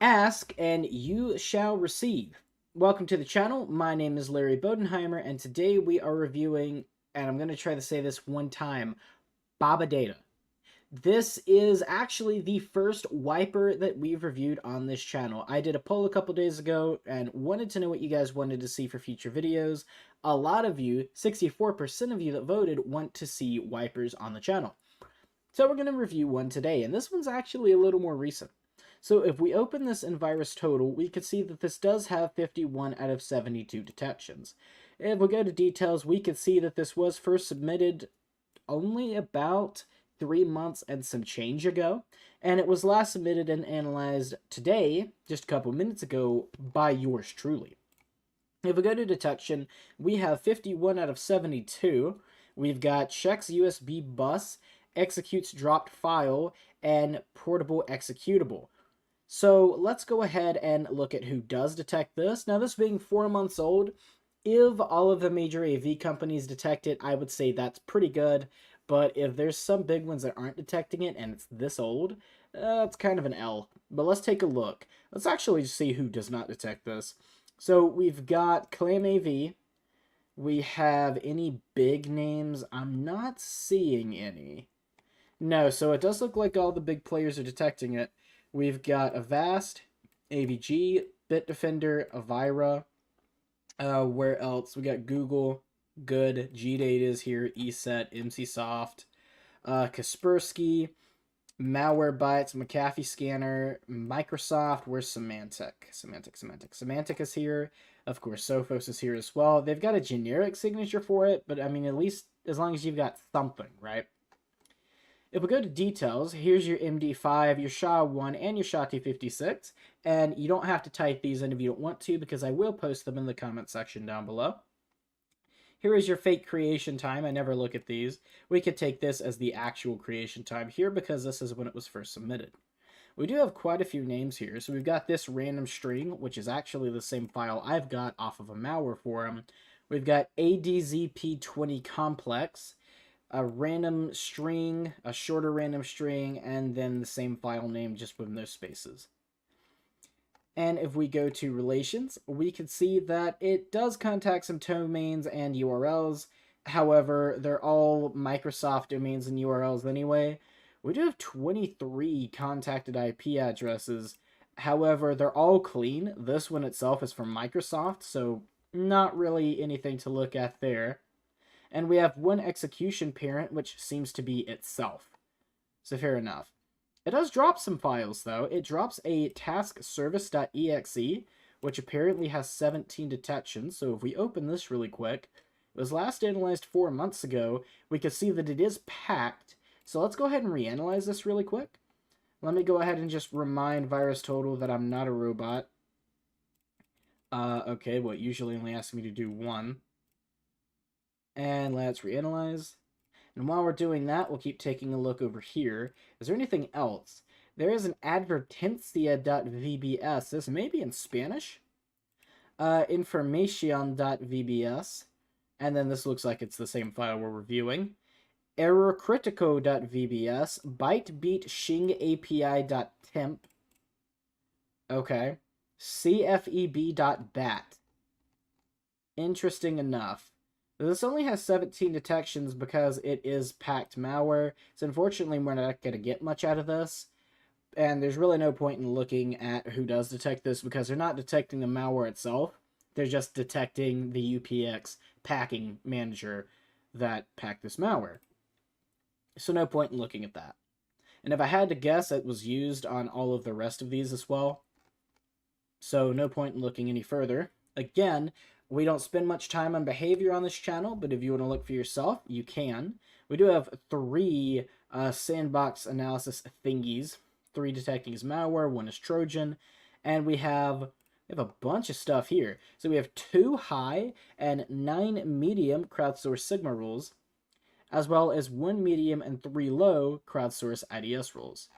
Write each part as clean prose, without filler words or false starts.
Ask and you shall receive. Welcome to the channel. My name is Larry Bodenheimer, and today we are reviewing, and I'm going to try to say this one time, Babadeda. This is actually the first wiper that we've reviewed on this channel. I did a poll a couple days ago and wanted to know what you guys wanted to see for future videos. A lot of you, 64% of you that voted, want to see wipers on the channel. So we're going to review one today, and this one's actually a little more recent. So if we open this in virus total, we can see that this does have 51 out of 72 detections. If we go to details, we can see that this was first submitted only about 3 months and some change ago, and it was last submitted and analyzed today, just a couple minutes ago, by yours truly. If we go to detection, we have 51 out of 72. We've got checks USB bus, executes dropped file, and portable executable. So let's go ahead and look at who does detect this. Now, this being 4 months old, if all of the major AV companies detect it, I would say that's pretty good. But if there's some big ones that aren't detecting it and it's this old, it's kind of an L. But let's take a look. Let's actually see who does not detect this. So we've got Clam AV. We have any big names? I'm not seeing any. No, so it does look like all the big players are detecting it. We've got Avast, AVG, Bitdefender, Avira. Where else? We got Google, Good, GDate is here, ESET, MCSoft, Kaspersky, Malwarebytes, McAfee Scanner, Microsoft. Where's Symantec? Symantec is here. Of course, Sophos is here as well. They've got a generic signature for it, but I mean, at least as long as you've got something, right? If we go to details, here's your MD5, your SHA-1, and your SHA-256, and you don't have to type these in if you don't want to, because I will post them in the comment section down below. Here is your fake creation time. I never look at these. We could take this as the actual creation time here, because this is when it was first submitted. We do have quite a few names here. So we've got this random string, which is actually the same file I've got off of a malware forum. We've got ADZP20 complex, a random string, a shorter random string, and then the same file name just with no spaces. And if we go to relations, we can see that it does contact some domains and URLs. However, they're all Microsoft domains and URLs anyway. We do have 23 contacted IP addresses. However, they're all clean. This one itself is from Microsoft, so not really anything to look at there. And we have one execution parent, which seems to be itself. So fair enough. It does drop some files, though. It drops a task service.exe, which apparently has 17 detections. So if we open this really quick, it was last analyzed 4 months ago. We can see that it is packed. So let's go ahead and reanalyze this really quick. Let me go ahead and just remind Virus Total that I'm not a robot. Okay, well, it usually only asks me to do one. And let's reanalyze. And while we're doing that, we'll keep taking a look over here. Is there anything else? There is an advertencia.vbs. This may be in Spanish. Informacion.vbs. And then this looks like it's the same file we're reviewing. Errorcritico.vbs. Bytebeatshing.api.temp. Okay. cfeb.bat. Interesting enough. This only has 17 detections because it is packed malware, so unfortunately we're not going to get much out of this, and there's really no point in looking at who does detect this because they're not detecting the malware itself, they're just detecting the UPX packing manager that packed this malware. So no point in looking at that. And if I had to guess, it was used on all of the rest of these as well, so no point in looking any further. Again, we don't spend much time on behavior on this channel, but if you want to look for yourself, you can. We do have 3 sandbox analysis thingies. 3 detecting as malware, 1 is Trojan, and we have a bunch of stuff here. So we have 2 high and 9 medium crowdsourced Sigma rules, as well as 1 medium and 3 low crowdsourced IDS rules.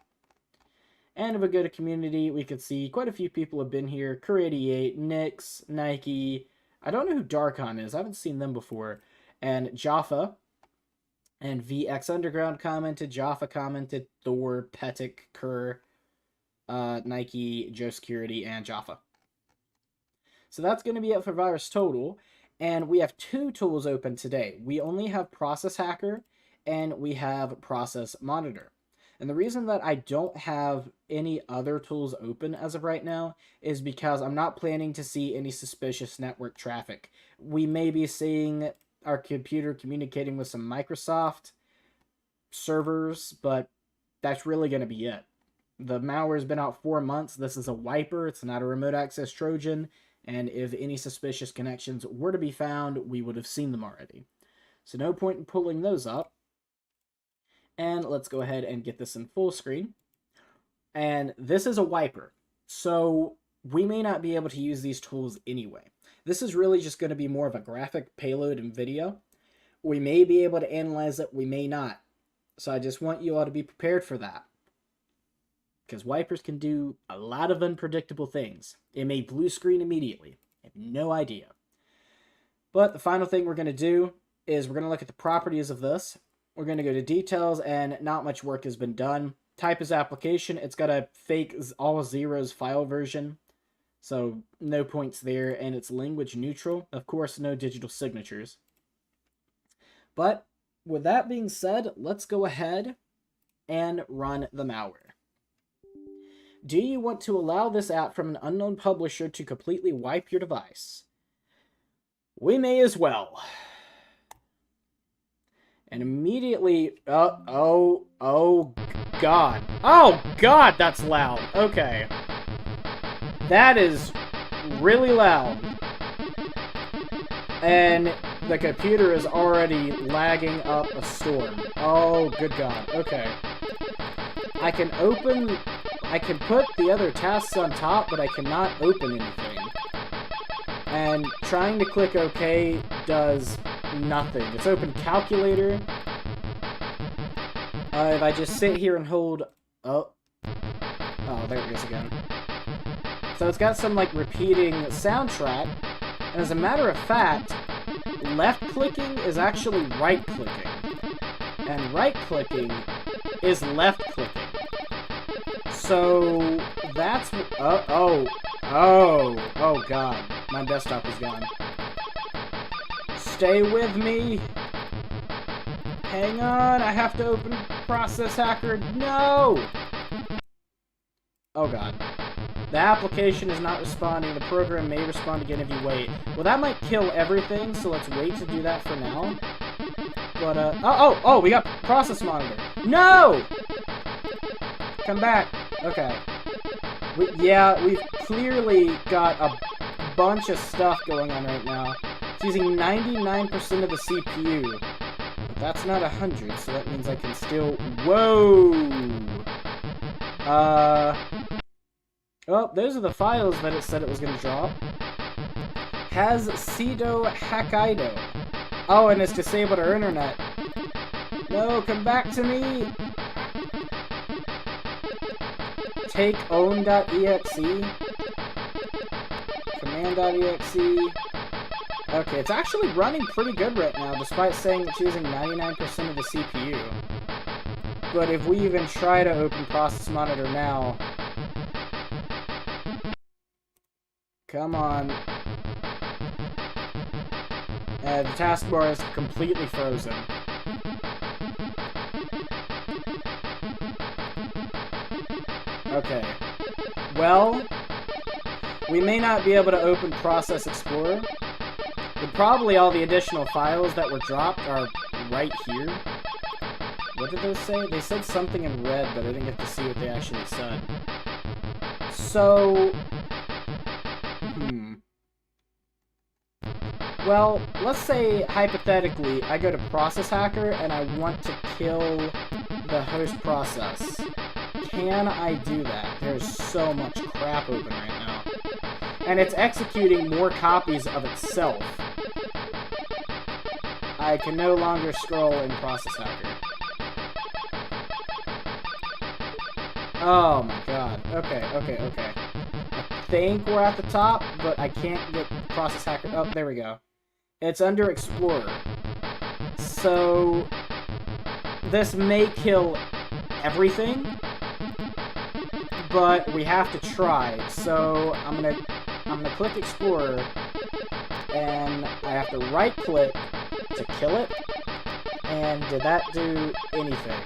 And if we go to community, we can see quite a few people have been here. Cur88, Nix, Nike. I don't know who Darkon is. I haven't seen them before. And Jaffa. And VX Underground commented. Jaffa commented. Thor, Petic, Kerr. Nike, Joe Security, and Jaffa. So that's going to be it for Virus Total. And we have 2 tools open today. We only have Process Hacker and we have Process Monitor. And the reason that I don't have any other tools open as of right now is because I'm not planning to see any suspicious network traffic. We may be seeing our computer communicating with some Microsoft servers, but that's really going to be it. The malware has been out 4 months. This is a wiper. It's not a remote access Trojan. And if any suspicious connections were to be found, we would have seen them already. So no point in pulling those up. And let's go ahead and get this in full screen. And this is a wiper. So we may not be able to use these tools anyway. This is really just going to be more of a graphic payload and video. We may be able to analyze it, we may not. So I just want you all to be prepared for that. Because wipers can do a lot of unpredictable things. It may blue screen immediately. I have no idea. But the final thing we're going to do is we're going to look at the properties of this. We're going to go to details, and not much work has been done. Type is application. It's got a fake all zeros file version. So no points there, and it's language neutral. Of course, no digital signatures. But with that being said, let's go ahead and run the malware. Do you want to allow this app from an unknown publisher to completely wipe your device? We may as well. And immediately, oh God. Oh God, that's loud. Okay. That is really loud. And the computer is already lagging up a storm. Oh, good God. Okay. I can put the other tasks on top, but I cannot open anything. And trying to click OK does nothing. It's open calculator. If I just sit here and hold... Oh, there it goes again. So it's got some, like, repeating soundtrack. And as a matter of fact, left-clicking is actually right-clicking. And right-clicking is left-clicking. So that's... Oh God. My desktop is gone. Stay with me. Hang on, I have to open Process Hacker. No! Oh God. The application is not responding. The program may respond again if you wait. Well, that might kill everything, so let's wait to do that for now. But, oh, we got Process Monitor. No! Come back. Okay. We've clearly got a bunch of stuff going on right now. It's using 99% of the CPU. But that's not 100, so that means I can still... Whoa! Well, those are the files that it said it was going to drop. Has Cedo Hackaido. Oh, and it's disabled our internet. No, come back to me! Take own.exe. Command.exe. Okay, it's actually running pretty good right now, despite saying it's using 99% of the CPU. But if we even try to open Process Monitor now... Come on. The taskbar is completely frozen. Okay. Well, we may not be able to open Process Explorer, but probably all the additional files that were dropped are right here. What did those say? They said something in red, but I didn't get to see what they actually said. So... Well, let's say, hypothetically, I go to Process Hacker and I want to kill the host process. Can I do that? There's so much crap open right now. And it's executing more copies of itself. I can no longer scroll in Process Hacker. Oh my God. Okay. I think we're at the top, but I can't get Process Hacker. Oh, there we go. It's under Explorer. So this may kill everything, but we have to try. So I'm gonna click Explorer, and I have to right-click to kill it. And did that do anything?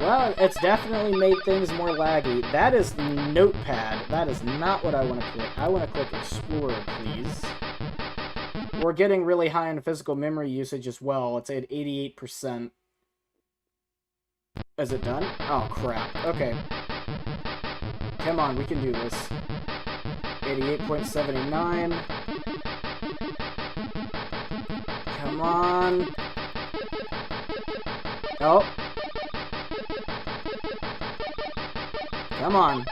Well, it's definitely made things more laggy. That is Notepad. That is not what I want to click. I want to click Explorer, please. We're getting really high on physical memory usage as well. It's at 88%. Is it done? Oh, crap. Okay. Come on, we can do this. 88.79. Come on. Oh. Come on.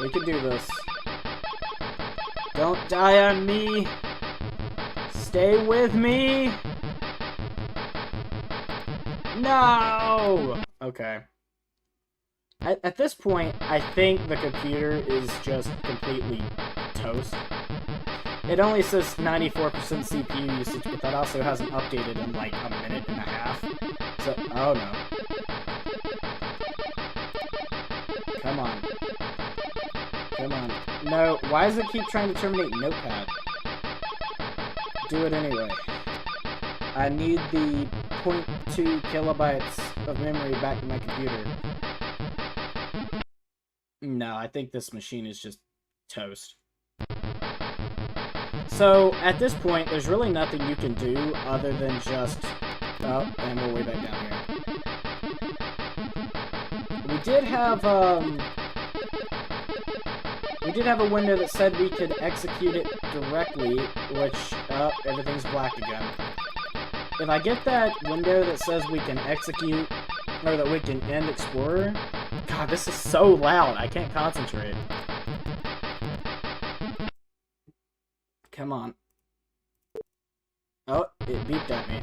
We can do this. Don't die on me. Stay with me. No! Okay. At this point, I think the computer is just completely toast. It only says 94% CPU usage, but that also hasn't updated in like a minute and a half. So, oh no. Come on. Come on. No, why does it keep trying to terminate Notepad? Do it anyway. I need the 0.2 kilobytes of memory back in my computer. No, I think this machine is just toast. So, at this point, there's really nothing you can do other than just... Oh, and we're way back down here. We did have a window that said we could execute it directly, which, everything's black again. If I get that window that says we can execute, or that we can end Explorer, God, this is so loud, I can't concentrate. Come on. Oh, it beeped at me.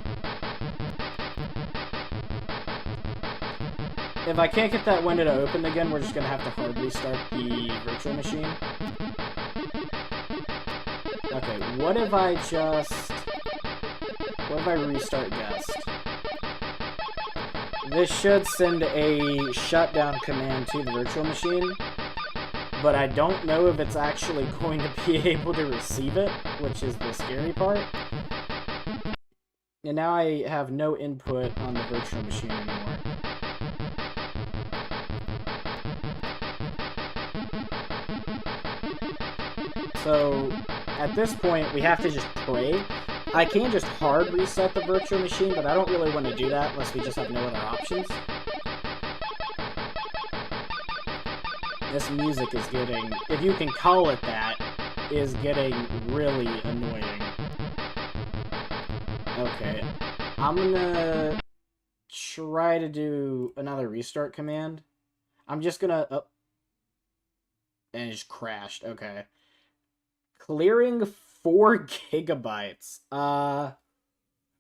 If I can't get that window to open again, we're just gonna have to hard restart the virtual machine. Okay, what if I restart guest? This should send a shutdown command to the virtual machine, but I don't know if it's actually going to be able to receive it, which is the scary part. And now I have no input on the virtual machine anymore. So, at this point, we have to just pray. I can just hard reset the virtual machine, but I don't really want to do that unless we just have no other options. This music is getting, if you can call it that, is getting really annoying. Okay, I'm gonna try to do another restart command. I'm just gonna, oh, and it just crashed, okay. Clearing 4 gigabytes.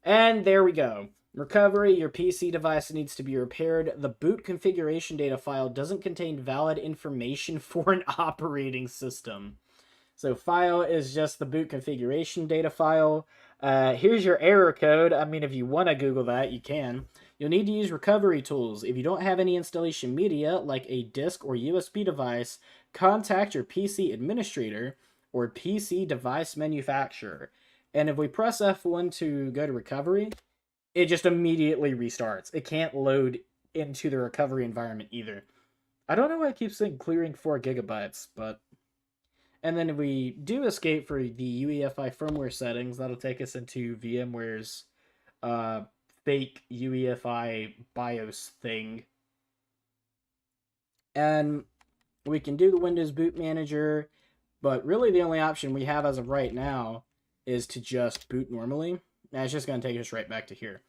And there we go. Recovery, your PC device needs to be repaired. The boot configuration data file doesn't contain valid information for an operating system. So file is just the boot configuration data file. Here's your error code. I mean, if you want to Google that, you can. You'll need to use recovery tools. If you don't have any installation media, like a disk or USB device, contact your PC administrator or PC device manufacturer. And if we press F1 to go to recovery, it just immediately restarts. It can't load into the recovery environment either. I don't know why it keeps saying clearing 4 gigabytes, but... And then if we do escape for the UEFI firmware settings, that'll take us into VMware's fake UEFI BIOS thing. And we can do the Windows Boot Manager, but really the only option we have as of right now is to just boot normally. And it's just going to take us right back to here.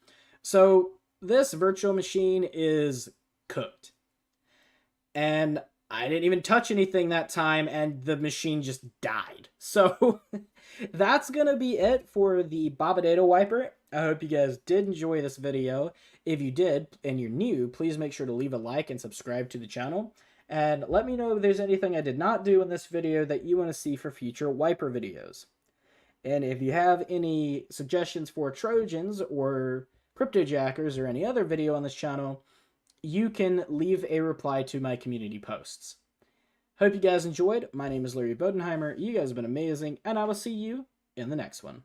So this virtual machine is cooked. And I didn't even touch anything that time, and the machine just died. So that's going to be it for the Babadeda wiper. I hope you guys did enjoy this video. If you did, and you're new, please make sure to leave a like and subscribe to the channel. And let me know if there's anything I did not do in this video that you want to see for future wiper videos. And if you have any suggestions for Trojans or cryptojackers or any other video on this channel, you can leave a reply to my community posts. Hope you guys enjoyed. My name is Larry Bodenheimer. You guys have been amazing, and I will see you in the next one.